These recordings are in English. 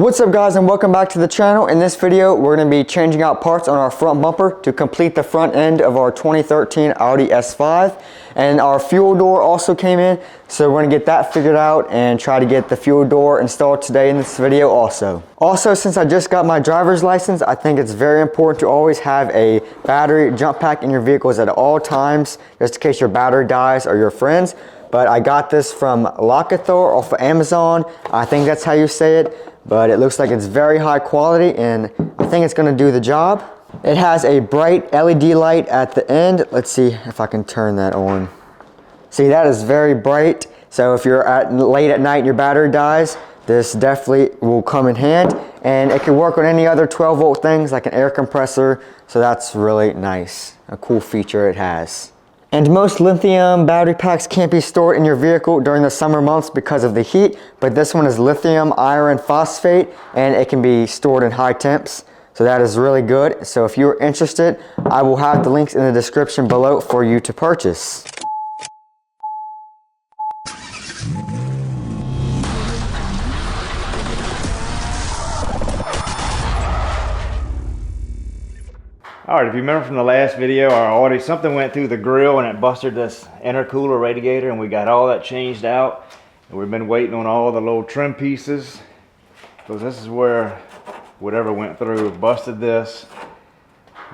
What's up guys, and welcome back to the channel. In this video we're going to be changing out parts on our front bumper to complete the front end of our 2013 Audi S5, and our fuel door also came in, so we're going to get that figured out and try to get the fuel door installed today in this video also. Since I just got my driver's license, I think it's very important to always have a battery jump pack in your vehicles at all times, just in case your battery dies or your friends. But I got this from LOKITHOR off of Amazon. I think that's how you say it. But it looks like it's very high quality and I think it's going to do the job. It has a bright LED light at the end. Let's see if I can turn that on. See, that is very bright. So if you're late at night and your battery dies, this definitely will come in hand. And it can work on any other 12-volt things like an air compressor. So that's really nice. A cool feature it has. And most lithium battery packs can't be stored in your vehicle during the summer months because of the heat, but this one is lithium iron phosphate and it can be stored in high temps. So that is really good. So if you're interested, I will have the links in the description below for you to purchase. Alright, if you remember from the last video, our Audi, something went through the grill and it busted this intercooler radiator, and we got all that changed out. And we've been waiting on all the little trim pieces, because this is where whatever went through busted this.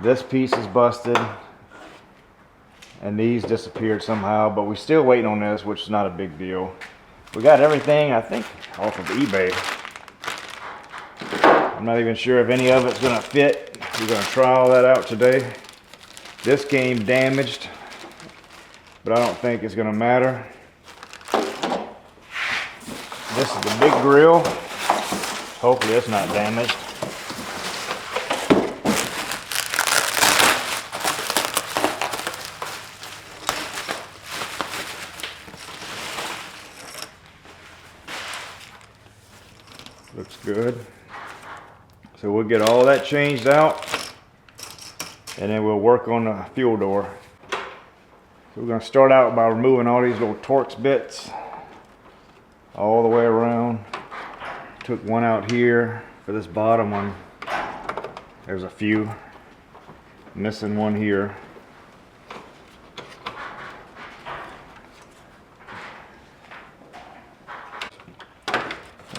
This piece is busted and these disappeared somehow, but we're still waiting on this, which is not a big deal. We got everything, I think, off of eBay. I'm not even sure if any of it's going to fit. We're going to try all that out today. This came damaged, but I don't think it's going to matter. This is the big grill. Hopefully it's not damaged. Looks good. So we'll get all that changed out and then we'll work on the fuel door. So we're going to start out by removing all these little Torx bits all the way around. Took one out here for this bottom one. There's a few. Missing one here.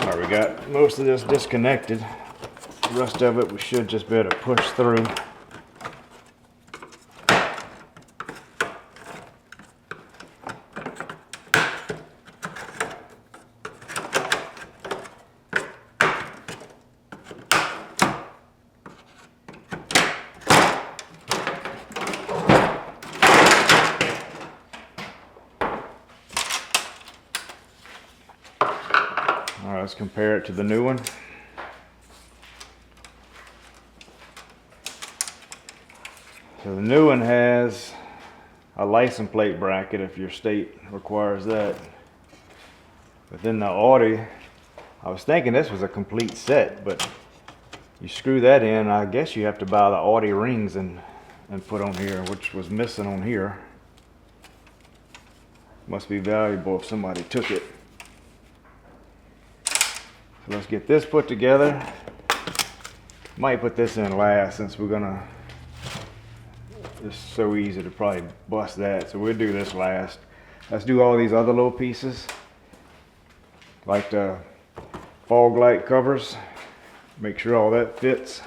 Alright, we got most of this disconnected. The rest of it we should just be able to push through. Alright, let's compare it to the new one. So the new one has a license plate bracket if your state requires that. But then the Audi, I was thinking this was a complete set, but you screw that in, I guess you have to buy the Audi rings and put on here, which was missing on here. Must be valuable if somebody took it. So let's get this put together. Might put this in last since we're gonna, it's so easy to probably bust that, so we'll do this last. Let's do all these other little pieces, like the fog light covers. Make sure all that fits.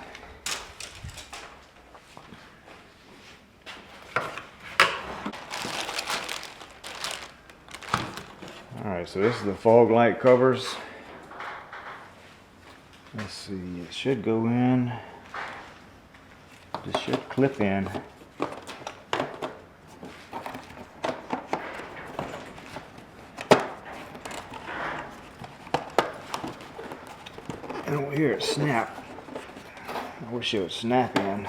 Alright, so this is the fog light covers. Let's see, it should go in. This should clip in. I don't hear it snap. I wish it would snap in.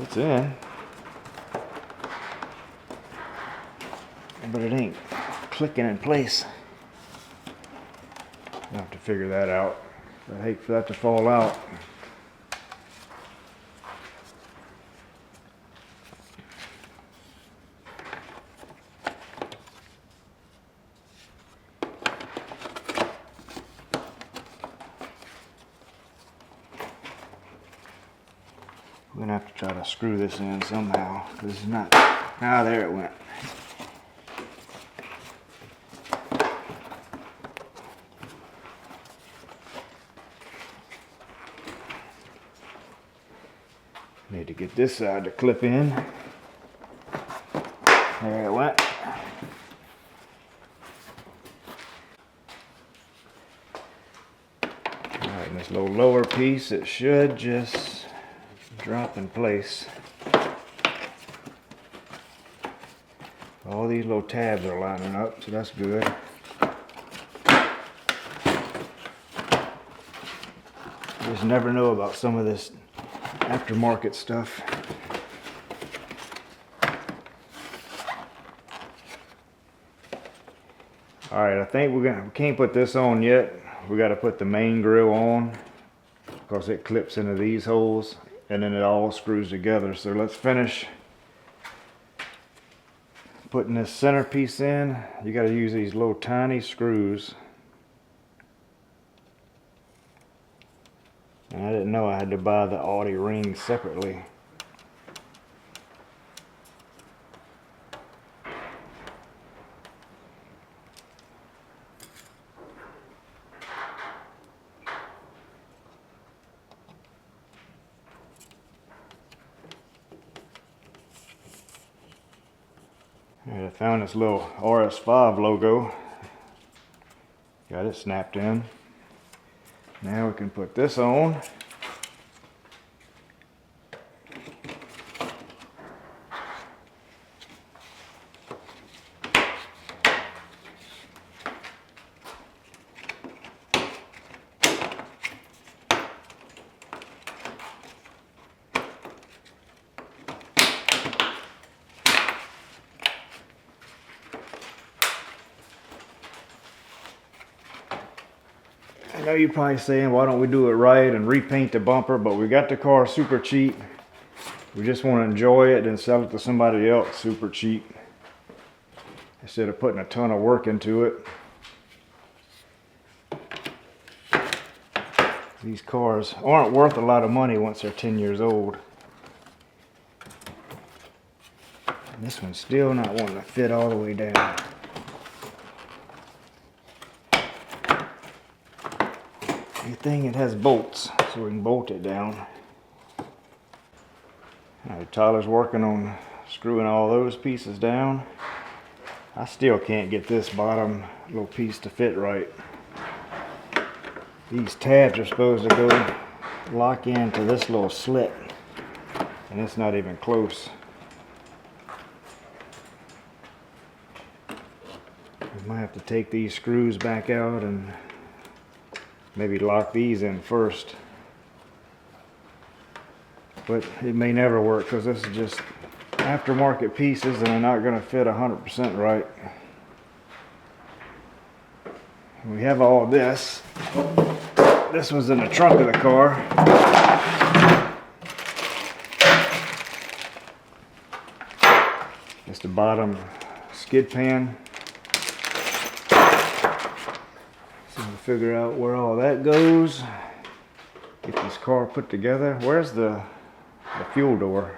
It's in. But it ain't clicking in place. I'll have to figure that out. I hate for that to fall out. have to try to screw this in somehow, because it's not, ah, there it went. Need to get this side to clip in. There it went. Alright, and this little lower piece, it should just drop in place. All these little tabs are lining up, so that's good. You just never know about some of this aftermarket stuff. Alright, I think we can't put this on yet. We got to put the main grill on because it clips into these holes and then it all screws together. So let's finish putting this centerpiece in. You got to use these little tiny screws. And I didn't know I had to buy the Audi rings separately. Alright, I found this little RS5 logo. Got it snapped in. Now we can put this on. I know you're probably saying, why don't we do it right and repaint the bumper, but we got the car super cheap. We just want to enjoy it and sell it to somebody else super cheap instead of putting a ton of work into it. These cars aren't worth a lot of money once they're 10 years old. And this one's still not wanting to fit all the way down. Good thing it has bolts, so we can bolt it down. Alright, Tyler's working on screwing all those pieces down. I still can't get this bottom little piece to fit right. These tabs are supposed to go lock into this little slit, and it's not even close. We might have to take these screws back out and maybe lock these in first. But it may never work because this is just aftermarket pieces and they're not going to fit 100% right. We have all this. This was in the trunk of the car. It's the bottom skid pan. So we'll figure out where all that goes. Get this car put together. Where's the fuel door?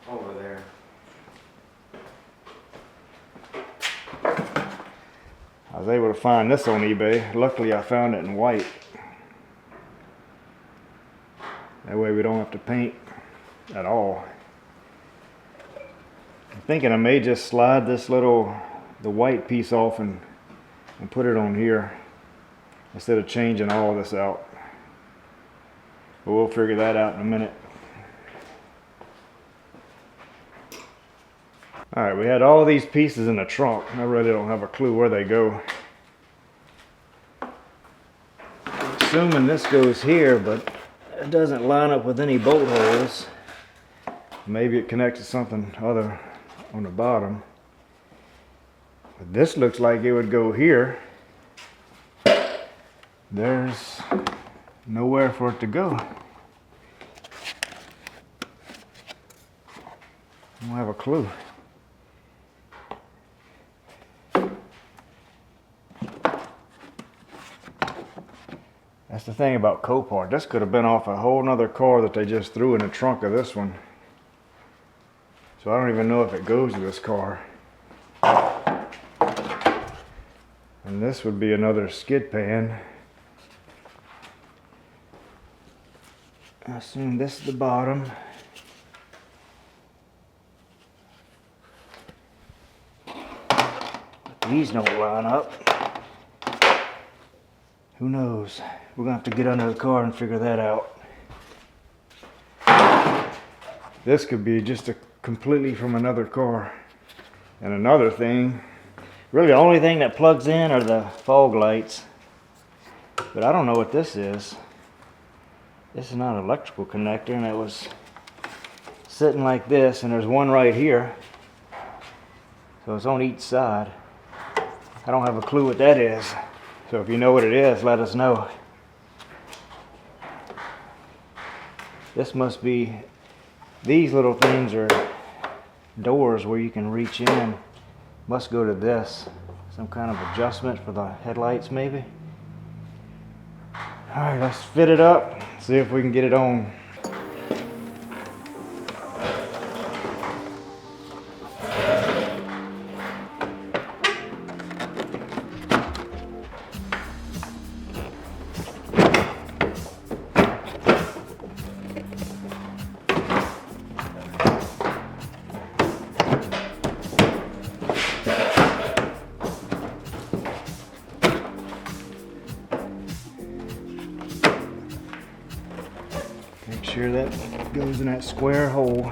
Over there. I was able to find this on eBay. Luckily I found it in white. That way we don't have to paint at all. I'm thinking I may just slide this the white piece off and put it on here instead of changing all this out. But we'll figure that out in a minute. Alright, we had all these pieces in the trunk. I really don't have a clue where they go. Assuming this goes here, but it doesn't line up with any bolt holes. Maybe it connects to something other on the bottom. But this looks like it would go here. There's nowhere for it to go. I don't have a clue. That's the thing about Copart. This could have been off a whole nother car that they just threw in the trunk of this one. So I don't even know if it goes with this car. And this would be another skid pan. I assume this is the bottom. These don't line up. Who knows? We're gonna have to get under the car and figure that out. This could be just completely from another car. And another thing, really the only thing that plugs in are the fog lights. But I don't know what this is. This is not an electrical connector, and it was sitting like this, and there's one right here. So it's on each side. I don't have a clue what that is. So if you know what it is, let us know. This must be, these little things are doors where you can reach in. Must go to this. Some kind of adjustment for the headlights maybe. Alright, let's fit it up, see if we can get it on. Make sure that goes in that square hole.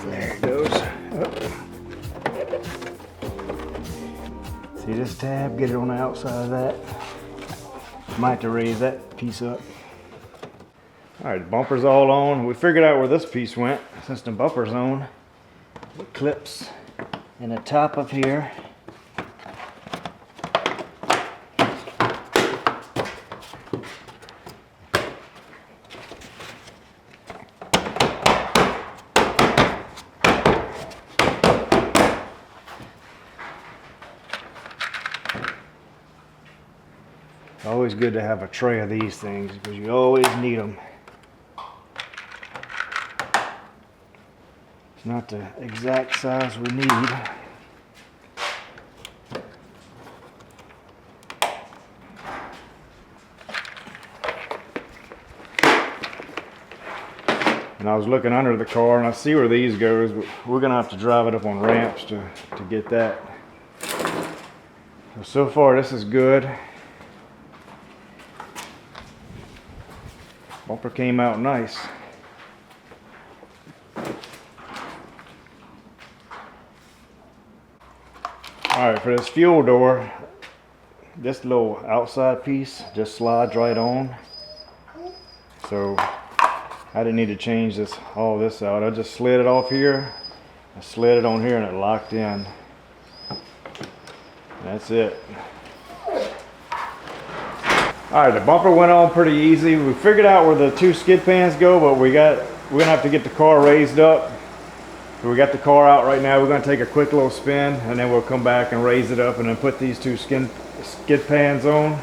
There it goes. Oh. See this tab? Get it on the outside of that. Might have to raise that piece up. Alright, the bumper's all on. We figured out where this piece went since the bumper's on. It clips in the top of here. Always good to have a tray of these things because you always need them. It's not the exact size we need. And I was looking under the car and I see where these goes, but we're gonna have to drive it up on ramps to get that. So far this is good. Bumper came out nice. Alright, for this fuel door, this little outside piece just slides right on. So I didn't need to change all this out. I just slid it off here. I slid it on here and it locked in. That's it. Alright, the bumper went on pretty easy. We figured out where the two skid pans go, but we're gonna have to get the car raised up. So we got the car out right now. We're gonna take a quick little spin and then we'll come back and raise it up and then put these two skid pans on.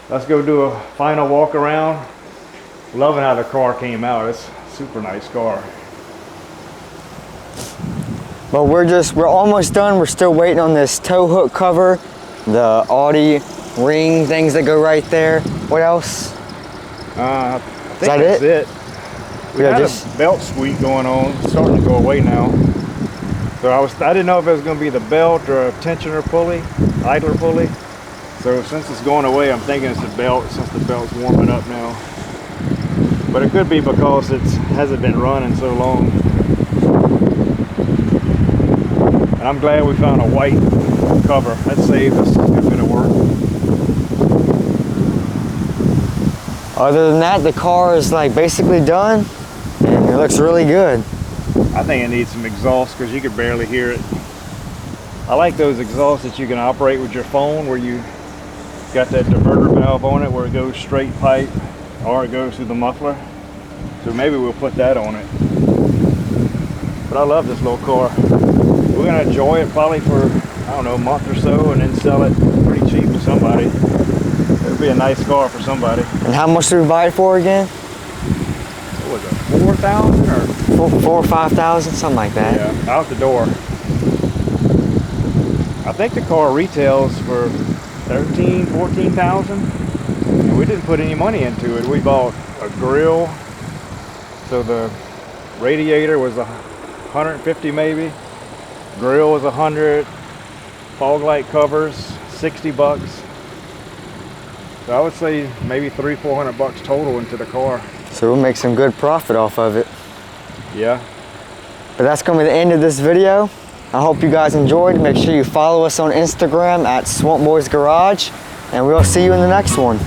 Let's go do a final walk around. Loving how the car came out. It's a super nice car. But we're almost done. We're still waiting on this tow hook cover, the Audi ring things that go right there. What else? I think that's it. We had a belt squeak going on. It's starting to go away now. So I didn't know if it was going to be the belt or a tensioner pulley, idler pulley. So since it's going away, I'm thinking it's the belt since the belt's warming up now. But it could be because it hasn't been running so long. And I'm glad we found a white cover. That saved us a good bit of work. Other than that, the car is like basically done and it looks really good. I think it needs some exhaust because you could barely hear it. I like those exhausts that you can operate with your phone where you got that diverter valve on it where it goes straight pipe or it goes through the muffler. So maybe we'll put that on it. But I love this little car. We're gonna enjoy it probably for, I don't know, a month or so, and then sell it pretty cheap to somebody. It would be a nice car for somebody. And how much did we buy it for again? What was it, 4,000 or? 4 or 5,000, something like that. Yeah, out the door. I think the car retails for 13, 14,000. And we didn't put any money into it. We bought a grille. So the radiator was 150 maybe. Grille was 100. Fog light covers, 60 bucks. So I would say maybe 300-400 bucks total into the car. So we'll make some good profit off of it. Yeah. But that's going to be the end of this video. I hope you guys enjoyed. Make sure you follow us on Instagram at Swamp Boys Garage, and we'll see you in the next one.